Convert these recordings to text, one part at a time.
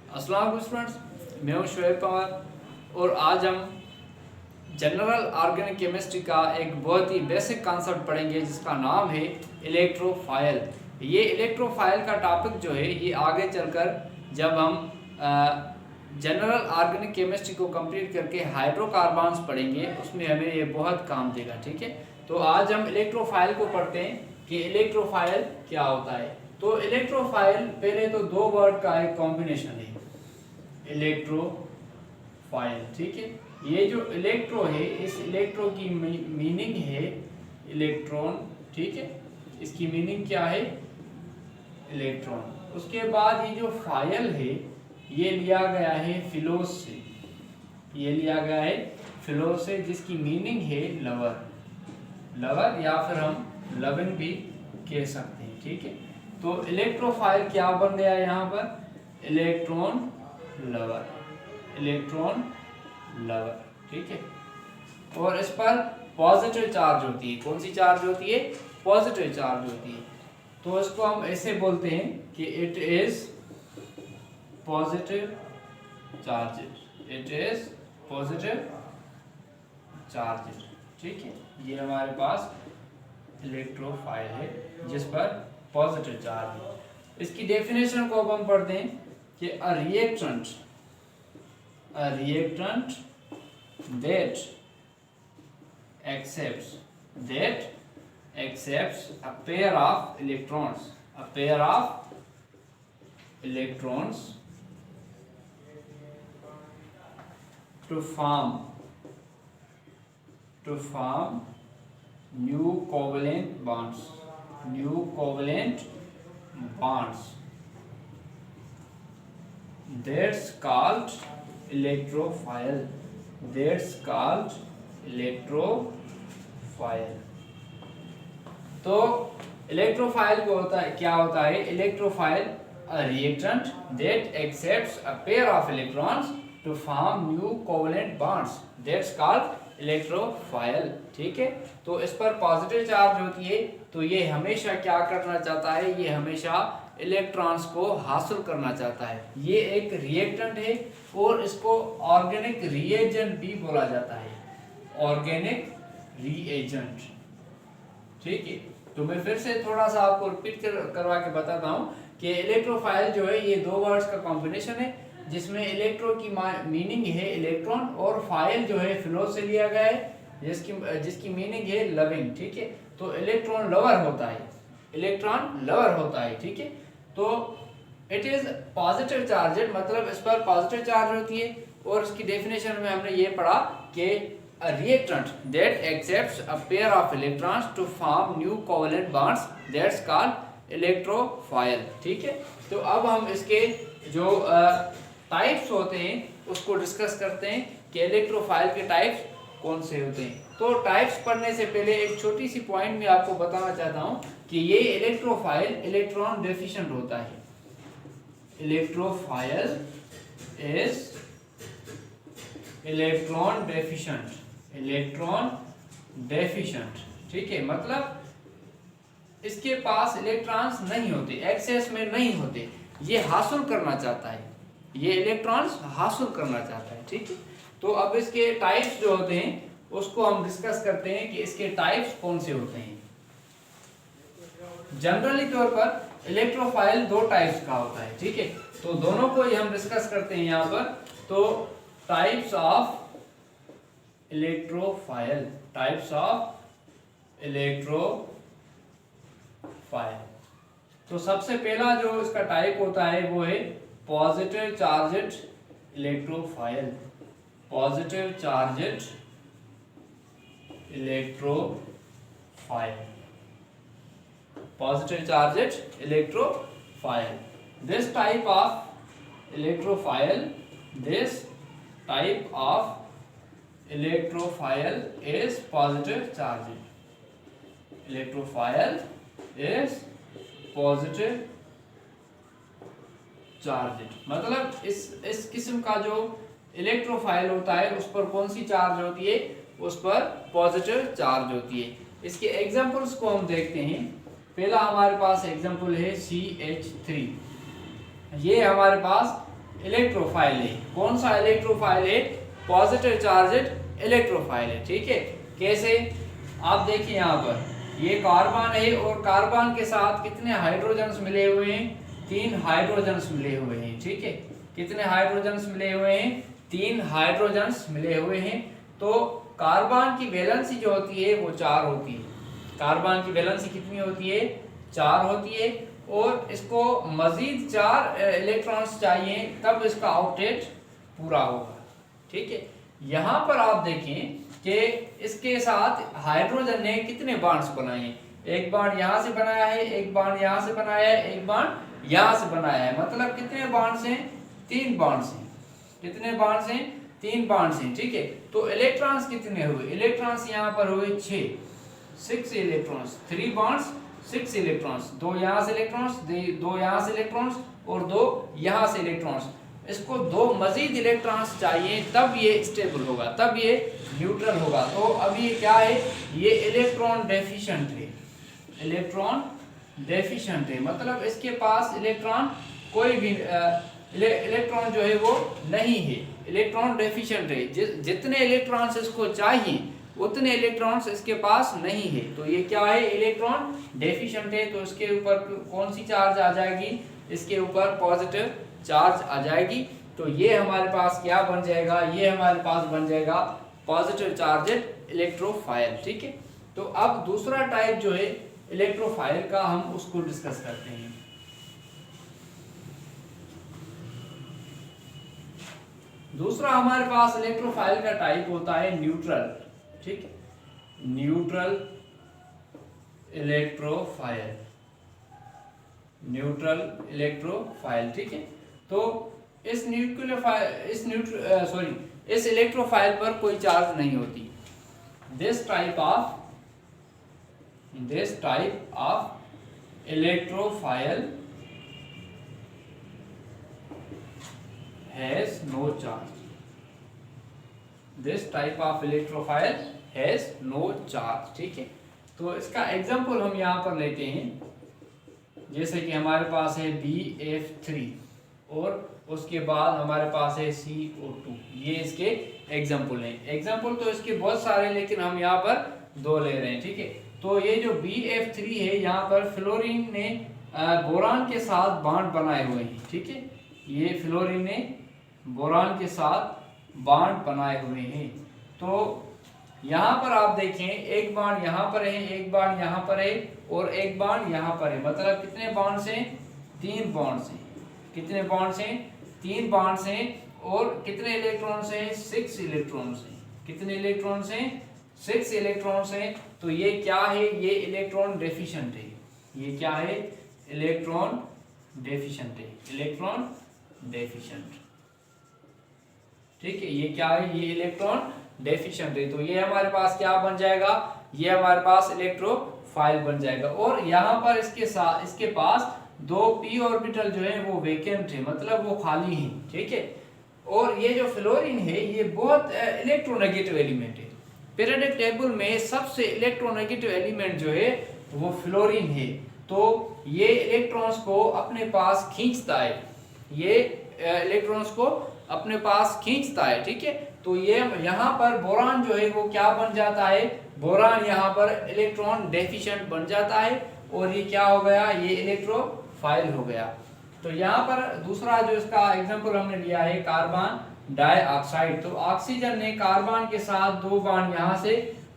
अस्सलाम वालेकुम स्टूडेंट्स, मैं हूं शुएब पवार और आज हम जनरल ऑर्गेनिक केमिस्ट्री का एक बहुत ही बेसिक कॉन्सेप्ट पढ़ेंगे जिसका नाम है इलेक्ट्रोफाइल। ये इलेक्ट्रोफाइल का टॉपिक जो है ये आगे चलकर जब हम जनरल ऑर्गेनिक केमिस्ट्री को कंप्लीट करके हाइड्रोकार्बन्स पढ़ेंगे उसमें हमें ये बहुत काम देगा। ठीक है, तो आज हम इलेक्ट्रोफाइल को पढ़ते हैं कि इलेक्ट्रोफाइल क्या होता है। तो इलेक्ट्रोफाइल पहले तो दो वर्ड का एक कॉम्बिनेशन है, इलेक्ट्रोफाइल। ठीक है, ये जो इलेक्ट्रो है इस इलेक्ट्रो की मीनिंग है इलेक्ट्रॉन। ठीक है, इसकी मीनिंग क्या है? इलेक्ट्रॉन। उसके बाद ये जो फाइल है ये लिया गया है फिलोस से, ये लिया गया है फिलोस से जिसकी मीनिंग है लवर, लवर या फिर हम लवन भी कह सकते हैं। ठीक है, तो इलेक्ट्रोफाइल क्या बन गया यहाँ पर? Electron lover, electron lover. ठीक है, और इस पर पॉजिटिव चार्ज होती है। कौन सी चार्ज होती है? पॉजिटिव चार्ज होती है। तो इसको हम ऐसे बोलते हैं कि it is positive charges, it is positive charges. ठीक है, ये हमारे पास इलेक्ट्रोफाइल है जिस पर पॉजिटिव चार्ज है। इसकी डेफिनेशन को अब हम पढ़ते हैं कि a reactant that accepts a pair of electrons to form new covalent bonds, that's called electrophile, तो इलेक्ट्रोफाइल को क्या होता है? Electrophile a reactant that accepts a pair of electrons to form new covalent bonds, that's called electrophile। ठीक है, तो इस पर पॉजिटिव चार्ज होती है तो ये हमेशा क्या करना चाहता है? ये हमेशा इलेक्ट्रॉन्स को हासिल करना चाहता है। ये एक रिएक्टेंट है और इसको ऑर्गेनिक रिएजेंट भी बोला जाता है, ऑर्गेनिक रिएजेंट। ठीक है, तो मैं फिर से थोड़ा सा आपको रिपीट करवा के बताता हूँ कि इलेक्ट्रोफाइल जो है ये दो वर्ड्स का कॉम्बिनेशन है जिसमें इलेक्ट्रो की मीनिंग है इलेक्ट्रॉन और फाइल जो है फिलो से लिया गया है जिसकी मीनिंग है लविंग। ठीक है, तो इलेक्ट्रॉन लवर होता है, इलेक्ट्रॉन लवर होता है। ठीक है, तो इट इज पॉजिटिव चार्जेड, मतलब इस पर पॉजिटिव चार्ज होती है। और इसकी डेफिनेशन में हमने ये पढ़ा कि a reactant that accepts a pair of electrons to form new covalent bonds, that's called electrophile। ठीक है, तो अब हम इसके जो टाइप्स होते हैं उसको डिस्कस करते हैं कि इलेक्ट्रोफाइल के टाइप्स कौन से होते हैं। तो टाइप्स पढ़ने से पहले एक छोटी सी पॉइंट में आपको बताना चाहता हूँ कि ये इलेक्ट्रोफाइल इलेक्ट्रॉन डेफिशिएंट होता है। Electrophile is electron deficient, electron deficient. ठीक है, मतलब इसके पास इलेक्ट्रॉन्स नहीं होते, एक्सेस में नहीं होते, ये हासिल करना चाहता है, ये इलेक्ट्रॉन्स हासिल करना चाहता है। ठीक है, तो अब इसके टाइप्स जो होते हैं उसको हम डिस्कस करते हैं कि इसके टाइप्स कौन से होते हैं। जनरली तौर पर इलेक्ट्रोफाइल दो टाइप्स का होता है। ठीक है, तो दोनों को ही हम डिस्कस करते हैं यहाँ पर। तो types of electrophile, types of electrophile. तो सबसे पहला जो इसका टाइप होता है वो है positive charged electrophile, positive charged electrophile, positive charged electrophile। This type of electrophile is positive charged, electrophile is positive charged, मतलब इस किस्म का जो इलेक्ट्रोफाइल होता है उस पर कौन सी चार्ज होती है? उस पर पॉजिटिव चार्ज होती है। इसके एग्जांपल्स को हम देखते हैं। पहला हमारे पास एग्जांपल है CH3। ये हमारे पास इलेक्ट्रोफाइल है। कौन सा इलेक्ट्रोफाइल है? पॉजिटिव चार्जेड इलेक्ट्रोफाइल है। ठीक है, कैसे? आप देखिए यहाँ पर ये कार्बन है और कार्बन के साथ कितने हाइड्रोजन्स मिले हुए हैं? 3 हाइड्रोजन्स मिले हुए हैं। ठीक है, कितने हाइड्रोजन्स मिले हुए हैं? 3 हाइड्रोजन्स मिले हुए हैं। तो कार्बन की वैलेंसी जो होती है वो 4 होती है। कार्बन की वैलेंसी कितनी होती है? 4 होती है और इसको मजीद 4 इलेक्ट्रॉन्स चाहिए तब इसका आउटलेट पूरा होगा। ठीक है, यहाँ पर आप देखें कि इसके साथ हाइड्रोजन ने कितने बॉन्ड्स बनाए हैं? एक बॉन्ड यहाँ से बनाया है, एक बॉन्ड यहाँ से बनाया है, एक बॉन्ड यहाँ से बनाया है। मतलब कितने बॉन्ड्स हैं? 3 बॉन्ड्स हैं। कितने बॉन्ड्स हैं? 3 बॉन्ड्स हैं। ठीक है, तो इलेक्ट्रॉन्स कितने हुए? इलेक्ट्रॉन्स यहाँ पर हुए 6 इलेक्ट्रॉन्स। 3 bonds 6 electrons. 2 यहाँ से इलेक्ट्रॉन्स, 2 यहाँ से इलेक्ट्रॉन्स और 2 यहाँ से इलेक्ट्रॉन्स। इसको 2 मजीद इलेक्ट्रॉन्स चाहिए तब ये स्टेबल होगा, तब ये न्यूट्रल होगा। तो अब ये क्या है? ये इलेक्ट्रॉन डेफिशिएंट है। इलेक्ट्रॉन डेफिशिएंट है मतलब इसके पास इलेक्ट्रॉन कोई भी इलेक्ट्रॉन जो है वो नहीं है। इलेक्ट्रॉन डेफिशिएंट है, जितने इलेक्ट्रॉन्स इसको चाहिए उतने इलेक्ट्रॉन्स इसके पास नहीं है। तो ये क्या है? इलेक्ट्रॉन डेफिशिएंट है। तो इसके ऊपर कौन सी चार्ज आ जाएगी? इसके ऊपर पॉजिटिव चार्ज आ जाएगी। तो ये हमारे पास क्या बन जाएगा? ये हमारे पास बन जाएगा पॉजिटिव चार्जेड इलेक्ट्रोफाइल। ठीक है, तो अब दूसरा टाइप जो है इलेक्ट्रोफाइल का हम उसको डिस्कस करते हैं। दूसरा हमारे पास इलेक्ट्रोफाइल का टाइप होता है न्यूट्रल। ठीक है, न्यूट्रल इलेक्ट्रोफाइल। Neutral electrophile. ठीक है, तो इस इलेक्ट्रोफाइल पर कोई चार्ज नहीं होती। This type of electrophile has no charge. This type of electrophile has no charge. ठीक है, तो इसका एग्जांपल हम यहाँ पर लेते हैं। जैसे कि हमारे पास है BF3 और उसके बाद हमारे पास है CO2। ये इसके एग्जांपल हैं। एग्जांपल तो इसके बहुत सारे, लेकिन हम यहाँ पर 2 ले रहे हैं। ठीक है, तो ये जो BF3 है यहाँ पर फ्लोरीन ने बोरान के साथ बॉन्ड बनाए हुए हैं। ठीक है, ये फ्लोरीन ने बोरान के साथ बॉन्ड बनाए हुए हैं। तो यहाँ पर आप देखें एक बॉन्ड यहाँ पर है, एक बॉन्ड यहाँ पर है और एक बॉन्ड यहाँ पर है। मतलब कितने बॉन्ड्स हैं? 3 बॉन्ड्स हैं। कितने बॉन्ड्स हैं? 3 बॉन्ड्स हैं। और कितने इलेक्ट्रॉन्स हैं? 6 इलेक्ट्रॉन्स हैं। कितने इलेक्ट्रॉन्स हैं? 6 इलेक्ट्रॉन्स हैं। तो ये क्या है? ये इलेक्ट्रॉन डेफिशिएंट है। ये क्या है? इलेक्ट्रॉन डेफिशिएंट है। Electron deficient. ठीक है, ये क्या है? ये इलेक्ट्रॉन डेफिशिएंट है। तो ये हमारे पास क्या बन जाएगा? ये हमारे पास इलेक्ट्रोफाइल बन जाएगा। और यहाँ पर इसके पास 2 p ऑर्बिटल जो है वो वेकेंट है, मतलब वो खाली है। ठीक है, और ये जो फ्लोरीन है ये बहुत इलेक्ट्रोनेगेटिव एलिमेंट है। पीरियोडिक टेबल में सबसे इलेक्ट्रोनेगेटिव एलिमेंट जो है वो फ्लोरीन है। तो ये इलेक्ट्रॉन्स को अपने पास खींचता है। ये इलेक्ट्रॉन्स को अपने पास खींचता है। ठीक है, तो ये यहाँ पर बोरान जो है वो क्या बन जाता है? बोरान यहाँ पर इलेक्ट्रॉन डेफिशिएंट बन जाता है और ये क्या हो गया? ये इलेक्ट्रोफाइल हो गया। तो यहाँ पर दूसरा जो इसका एग्जांपल हमने लिया है कार्बन डाइऑक्साइड। तो ऑक्सीजन ने कार्बन के साथ 2 बॉन्ड यहाँ से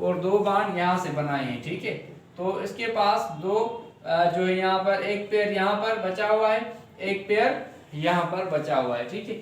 और 2 बॉन्ड यहाँ से बनाए हैं। ठीक है, तो इसके पास 2 जो है यहाँ पर एक पेयर यहाँ पर बचा हुआ है, एक पेयर यहाँ पर बचा हुआ है। ठीक है,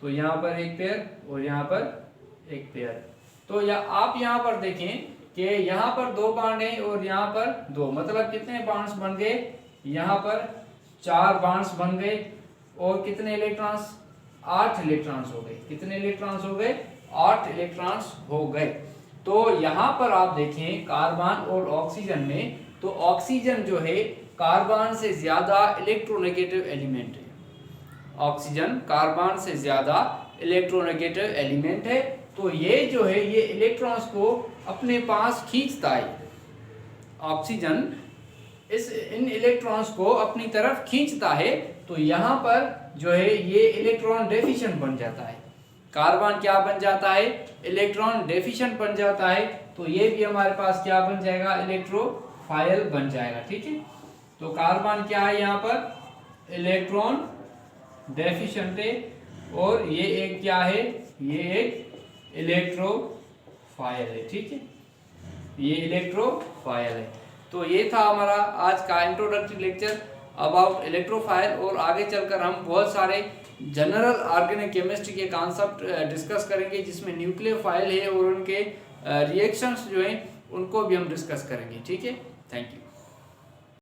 तो यहाँ पर एक पेयर और यहाँ पर एक पेयर। तो आप यहाँ पर देखें कि यहाँ पर 2 बॉन्ड हैं और यहाँ पर 2, मतलब कितने बॉन्ड्स बन गए? यहाँ पर 4 बॉन्ड्स बन गए और कितने इलेक्ट्रॉन्स? 8 इलेक्ट्रॉन्स हो गए। कितने इलेक्ट्रॉन्स हो गए? 8 इलेक्ट्रॉन्स हो गए। तो यहाँ पर आप देखें कार्बन और ऑक्सीजन में, तो ऑक्सीजन जो है कार्बन से ज्यादा इलेक्ट्रोनेगेटिव एलिमेंट है। ऑक्सीजन कार्बन से ज्यादा इलेक्ट्रोनेगेटिव एलिमेंट है। तो ये जो है ये इलेक्ट्रॉन्स को अपने पास खींचता है। ऑक्सीजन इन इलेक्ट्रॉन्स को अपनी तरफ खींचता है। तो यहाँ पर जो है ये इलेक्ट्रॉन डेफिशिएंट बन जाता है। कार्बन क्या बन जाता है, इलेक्ट्रॉन डेफिशिएंट बन जाता है। तो ये भी हमारे पास क्या बन जाएगा, इलेक्ट्रोफाइल बन जाएगा। ठीक है, तो कार्बन क्या है यहाँ पर, इलेक्ट्रॉन डेफिशिएंट है, और ये एक क्या है, ये एक इलेक्ट्रोफाइल है। ठीक है, ये इलेक्ट्रोफाइल है। तो ये था हमारा आज का इंट्रोडक्टरी लेक्चर अबाउट इलेक्ट्रोफाइल, और आगे चलकर हम बहुत सारे जनरल ऑर्गेनिक केमिस्ट्री के कॉन्सेप्ट डिस्कस करेंगे, जिसमें न्यूक्लियोफाइल है और उनके रिएक्शंस जो हैं उनको भी हम डिस्कस करेंगे। ठीक है, थैंक यू।